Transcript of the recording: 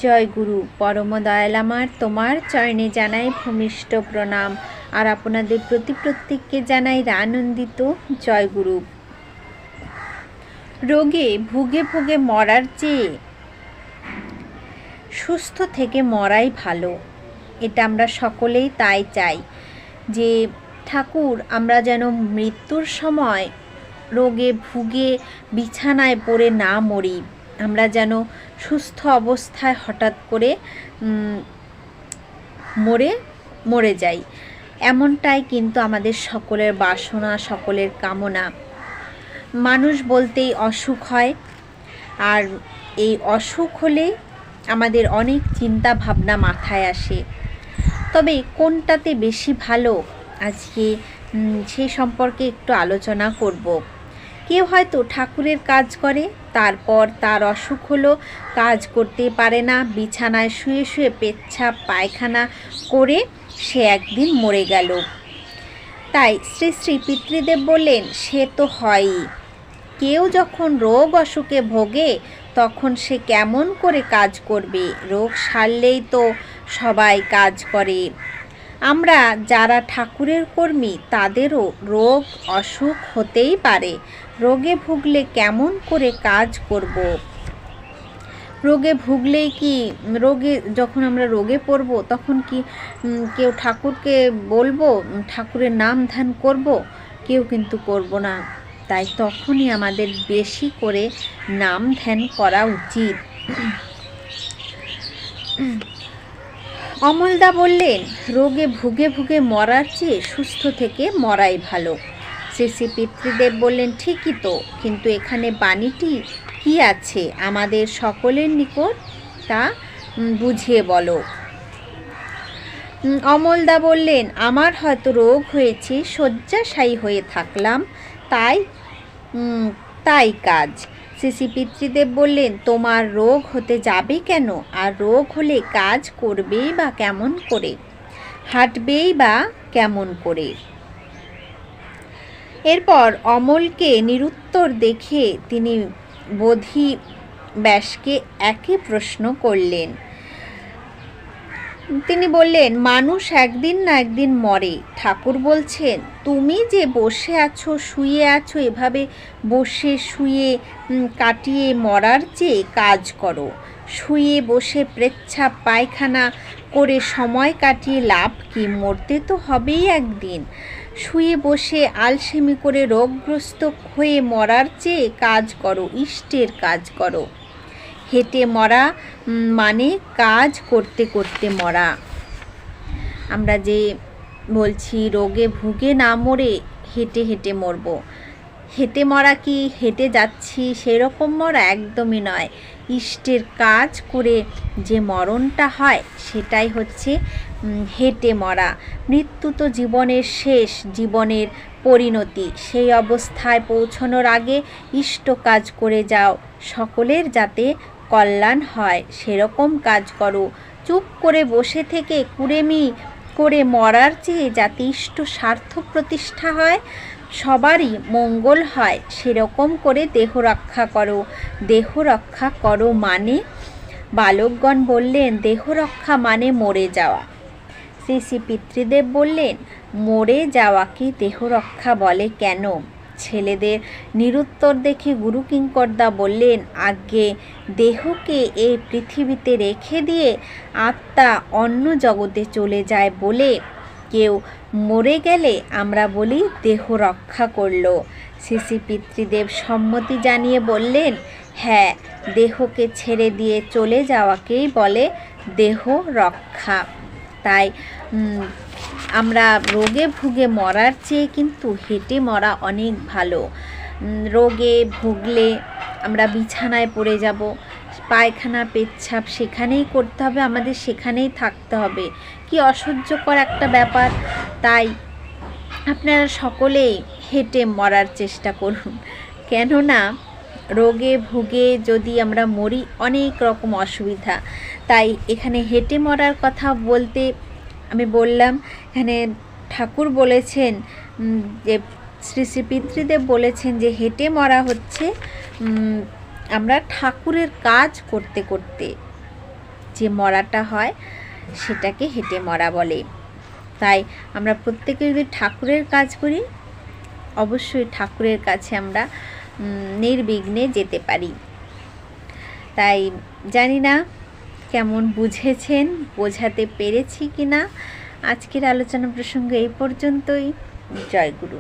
জয় গুরু পরম দয়াল আমার, তোমার চরণে জানাই ভূমিষ্ঠ প্রণাম। আর আপনাদের প্রতি প্রত্যেককে জানাই আনন্দিত জয় গুরু। রোগে ভুগে ভুগে মরার চেয়ে সুস্থ থেকে মরাই ভালো। এটা আমরা সকলেই তাই চাই যে ঠাকুর আমরা যেন মৃত্যুর সময় রোগে ভুগে বিছানায় পড়ে না মরি, আমরা যেন সুস্থ অবস্থায় হঠাৎ করে মরে যাই। এমনটাই কিন্তু আমাদের সকলের বাসনা, সকলের কামনা। মানুষ বলতেই অসুখ হয়, আর এই অসুখ হলে আমাদের অনেক চিন্তা ভাবনা মাথায় আসে। তবে কোনটাতে বেশি ভালো, আজকে সেই সম্পর্কে একটু আলোচনা করব। কেউ হয়তো ঠাকুরের কাজ করে, তারপর তার অসুখ হলো, কাজ করতে পারে না, বিছানায় শুয়ে শুয়ে পেচ্ছাপ পায়খানা করে সে একদিন মরে গেল। তাই শ্রী শ্রী পিতৃদেব বললেন, সে তো হয়ই। কেউ যখন রোগ অসুখে ভোগে তখন সে কেমন করে কাজ করবে? রোগ সারলেই তো সবাই কাজ করে। আমরা যারা ঠাকুরের কর্মী তাদেরও রোগ অসুখ হতেই পারে। রোগে ভুগলে কেমন করে কাজ করব? রোগে ভুগলেই কি যখন আমরা রোগে পড়ব তখন কি কেউ ঠাকুরকে বলবো, ঠাকুরের নাম ধ্যান করব? কেউ কিন্তু করব না। তাই তখনই আমাদের বেশি করে নাম ধ্যান করা উচিত। অমলদা বললেন, রোগে ভুগে ভুগে মরার চেয়ে সুস্থ থেকে মরাই ভালো। শ্রী শ্রী পিতৃদেব বললেন, ঠিকই তো, কিন্তু এখানে বাণীটি কি আছে আমাদের সকলের নিকট তা বুঝিয়ে বলো। অমলদা বললেন, আমার হয়তো রোগ হয়েছে, শয্যাশায়ী হয়ে থাকলাম, তাই কাজ। শ্রী শ্রী পিতৃদেব বললেন, তোমার রোগ হতে যাবে কেন? আর রোগ হলে কাজ করবেই বা কেমন করে, হাঁটবেই বা কেমন করে? এরপর অমলকে নিরুত্তর দেখে তিনি বোধি ব্যাসকে একই প্রশ্ন করলেন। তিনি বললেন, মানুষ একদিন না একদিন মরে। ঠাকুর বলছেন, তুমি যে বসে আছো, শুয়ে আছো, এভাবে বসে শুয়ে কাটিয়ে মরার চেয়ে কাজ করো। শুয়ে বসে পেচ্ছাপ পায়খানা করে সময় কাটিয়ে লাভ কি? মরতে তো হবেই একদিন। শুয়ে বসে আলসেমি করে রোগগ্রস্ত হয়ে মরার চেয়ে কাজ করো, ইষ্টের কাজ করো। হেঁটে মরা মানে কাজ করতে করতে মরা। আমরা যে বলছি রোগে ভুগে না মরে হেঁটে হেঁটে মরব, হেঁটে মরা কি হেঁটে যাচ্ছি সেরকম মরা? একদমই নয়। ইষ্টের কাজ করে যে মরণটা হয় সেটাই হচ্ছে হেঁটে মরা। মৃত্যু তো জীবনের শেষ, জীবনের পরিণতি। সেই অবস্থায় পৌঁছানোর আগে ইষ্ট কাজ করে যাও, সকলের যাতে কল্যাণ হয় সেরকম কাজ করো। চুপ করে বসে থেকে কুড়েমি করে মরার চেয়ে যাতে ইষ্ট স্বার্থ প্রতিষ্ঠা হয়, সবারই মঙ্গল হয়, সেরকম করে দেহ রক্ষা করো। দেহ রক্ষা করো মানে? বালকগণ বললেন, দেহ রক্ষা মানে মরে যাওয়া। শ্রী শ্রী পিতৃদেব বললেন, মরে যাওয়াকে দেহ রক্ষা বলে কেন? ছেলেদের নিরুত্তর দেখে গুরু কিঙ্করদা বললেন, আজ্ঞে দেহকে এই পৃথিবীতে রেখে দিয়ে আত্মা অন্য জগতে চলে যায় বলে কেউ মরে গেলে আমরা বলি দেহ রক্ষা করলো। শ্রী শ্রী পিতৃদেব সম্মতি জানিয়ে বললেন, হ্যাঁ, দেহকে ছেড়ে দিয়ে চলে যাওয়াকেই বলে দেহ রক্ষা। তাই আমরা রোগে ভুগে মরার চেয়ে কিন্তু হেঁটে মরা অনেক ভালো। রোগে ভুগলে আমরা বিছানায় পড়ে যাব, পায়খানা পেচ্ছাপ সেখানেই করতে হবে, আমাদের সেখানেই থাকতে হবে। কি অসহ্যকর একটা ব্যাপার। তাই আপনারা সকলেই হেঁটে মরার চেষ্টা করুন, কেননা রোগে ভুগে যদি আমরা মরি অনেক রকম অসুবিধা। তাই এখানে হেঁটে মরার কথা বলতে আমি বললাম, এখানে ঠাকুর বলেছেন যে শ্রী শ্রী পিতৃদেব বলেছেন যে হেঁটে মরা হচ্ছে আমরা ঠাকুরের কাজ করতে করতে। যে মরাটা হয় সেটাকে হেঁটে মরা বলে। তাই আমরা প্রত্যেকে যদি ঠাকুরের কাজ করি, অবশ্যই ঠাকুরের কাছে আমরা নির্বিঘ্নে যেতে পারি। তাই জানি না কেমন বুঝেছেন, বোঝাতে পেরেছি কি না। আজকের আলোচনা প্রসঙ্গ এই পর্যন্তই। জয় গুরু।